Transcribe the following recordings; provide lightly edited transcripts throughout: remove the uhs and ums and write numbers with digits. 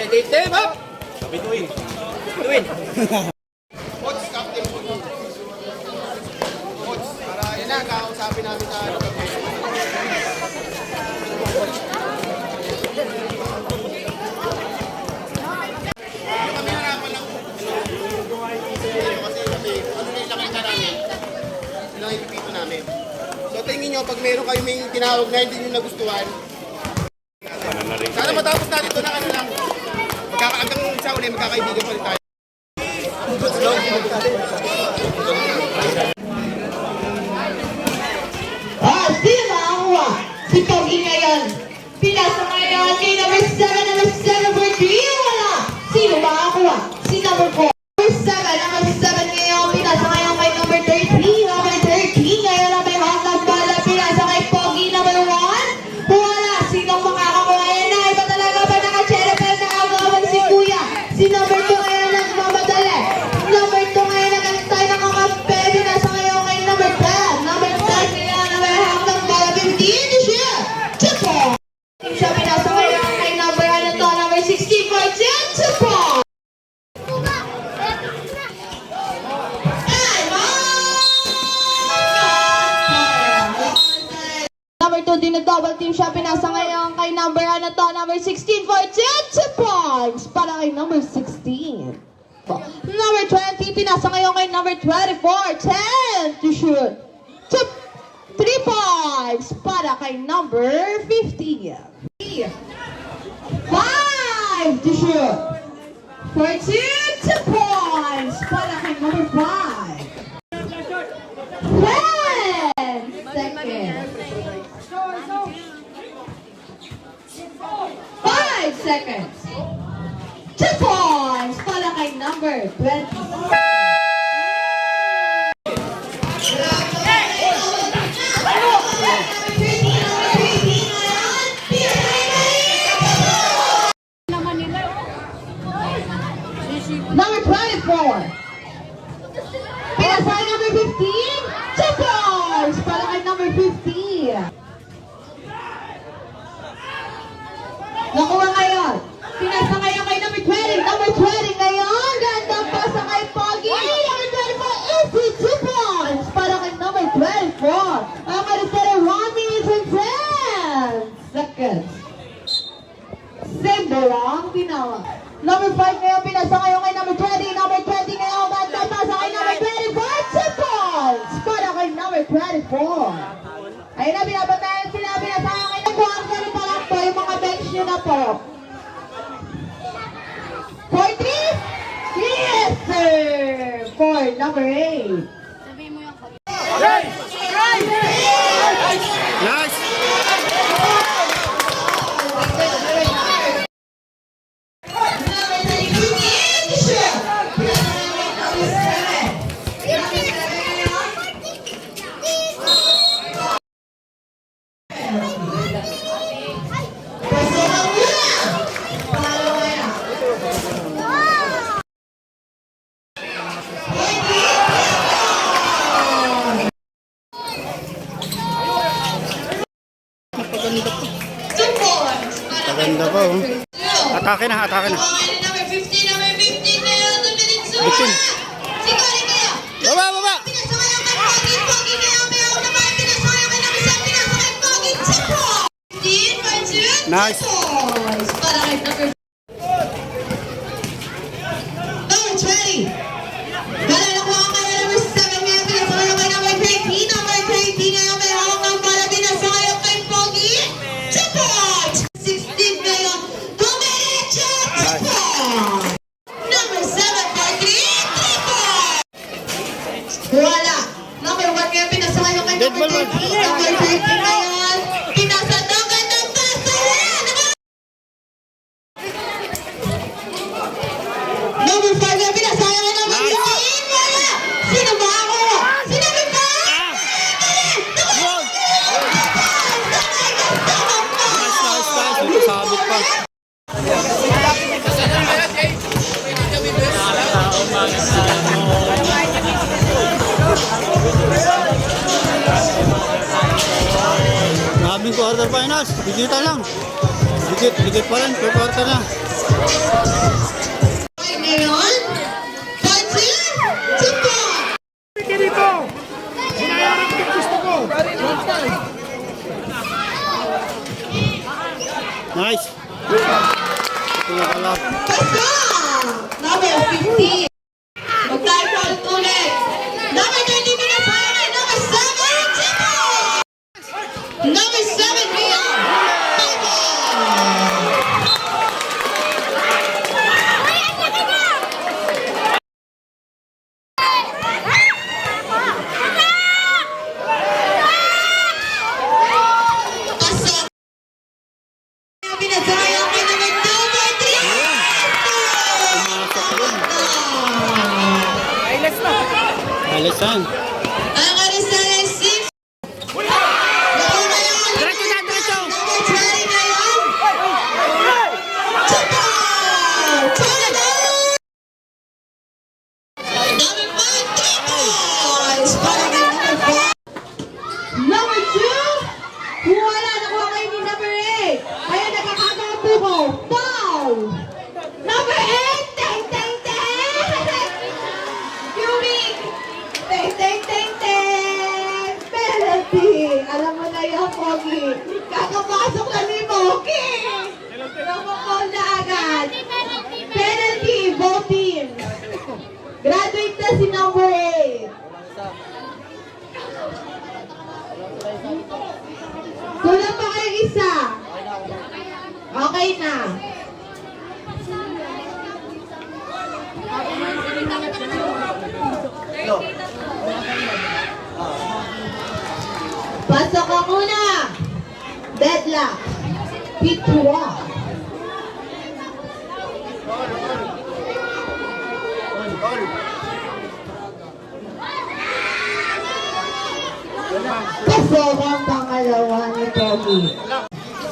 Tip, hop! Bituin. Bituin. Coach, captain po. Coach, para yan na, kakausapin namin sa ano. Kami harapan lang po. Kasi kami, ano na ilang kita namin? Ilang ipipito namin. So tingin nyo, pag meron kayo may tinawag na hindi nyo nagustuhan, sana matapos natin ito na ano lang. Hanggang sa uli, magkakaibigan pa rin tayo. Sino makakuha? Si Pogi ngayon. Pinasa ngayon kay number 7 for 3. Wala. Sino makakuha? Si number 4. Number 7 ngayon. Pinasa ngayon kay number 13. Number 13 ngayon na may hanggang bala. Pinasa kay Pogi number 1. Wala. Sino makakakuha? Yan na. Iba talaga ba naka-cherry na agawan si Kuya? Si number 2 ngayon nagmamadali. Number 2 ngayon nagantay ng kakampe. Pinasa ngayon kay number 10. Number 10 ngayon na may hanggang bala. 15 to shoot. Tipo. Siya pinasa ngayon kay number ano to? Number 16 for 10. Tipo. Number 2 din na double team siya. Pinasa ngayon kay number ano to? Number 16 for 10 points. Para kay number 16. Number 20. Pinasa ngayon kay number 24. 10 to shoot. 3 points. Para kay number 50. 5 to shoot. 14 points. Para kay number 5. 10 seconds. 5 seconds. 2 points para kay number 20. Number 24. Pinasa kay number 15. 2 points para kay number 50. Nakuha ngayon. Pinasa ngayon kay number 20. Number 20 ngayon. Ganda pa sa kay Pogi. Number 24 is 2 points para kay number 24. Ang kalisera 1 minute and 10 seconds. Same lang tinawag. Number 5 ngayon. Pinasa ngayon kay number 20. Number 20 ngayon. Ganda pa sa kay number 24. 2 points para kay number 24. Ayun na, pinapatayan sila. Pinasa kay number 1. Pa lang po yung mga bench nyo na po. 4-3? Yes, sir! For number 8. Nice! Maganda po. Atake na, atake na. Number 15, number 15 ngayon. 2 minutes to 15. Sigari kaya. Baba, baba! Pinasawayan kay Pogi. Pogi ngayon. May ako naman. Pinasawayan kay number 7. Pinasa kay Pogi. 2 points. 15 for 2. Nice. 2 points. Para kay number 20. Wala na kuha kay number 7 ngayon. Pinasawayan kay number 13. Number 13 ngayon. May hawak ng para. Pinasawayan kay Pogi. 2 points. 16 ngayon. 2 minutes. 2 points. Number 7 for 3. 3 points. Wala. Number 1 ngayon. Pinasawayan kay number 13. Number 13 ngayon. Pinasa daw kay number 7. Number 5 ngayon. Pinasayang kay number 15. Wala. Sino ba ako? Sino ba ba? Sabit pa. Grabing quarterfinals. Digital lang. Dikit pa rin. Quarter na. Basta! Number 15. Magtayo ulit. Number 30 pinasaya. Number 7, Chico! Number 7, Leon. Pasok. Pinasaya kay number 3. Alisan. Ang Arizona 6. Naku ngayon. Diretso na, diretso. Number 20 ngayon. Chico! Canada! Number 5, 3 points. Para kay number 4. Number 2. Wala, nakuha kayo ni number 8. Ayan, nakakagawa ko. Foul! Number 8. Teng, teng, teng! Yumik! Teng, teng, teng, teng! Penalty! Alam mo na yan, Pogi. Kakapasok na ni Moki! Nakapakol na agad. Penalty, both teams. Graduate na si number 8. Kulang pa kayo isa. Okay na. Pasok ka muna. Deadlock. Pit 1. Pasok ang pangalawa ni Pogi.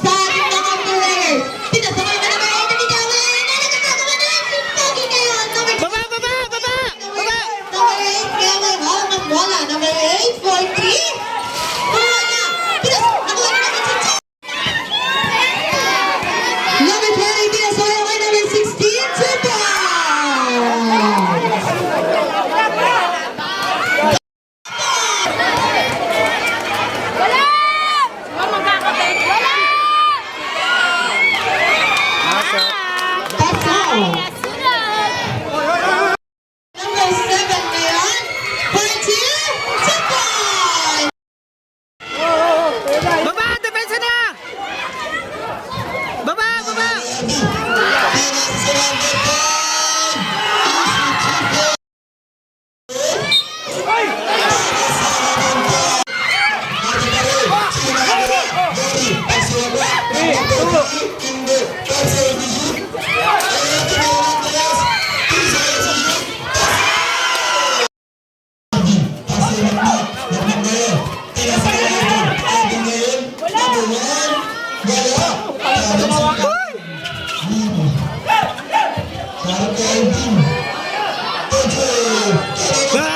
Sa ating mga players, pinasakay na naman ang nabigawin na nakakagawa na si Pogi ngayon. Baba, baba, baba! Baba! Number 8, kaya may hawak ng bola. Number 8, 43. Bola! Nakuha na naman si Chico. Number 20, pinasaya kay number 16, Chico. Pasok. Number 7 ngayon, 42, Chico. Baba! Depensa na! Baba! Baba! Ah!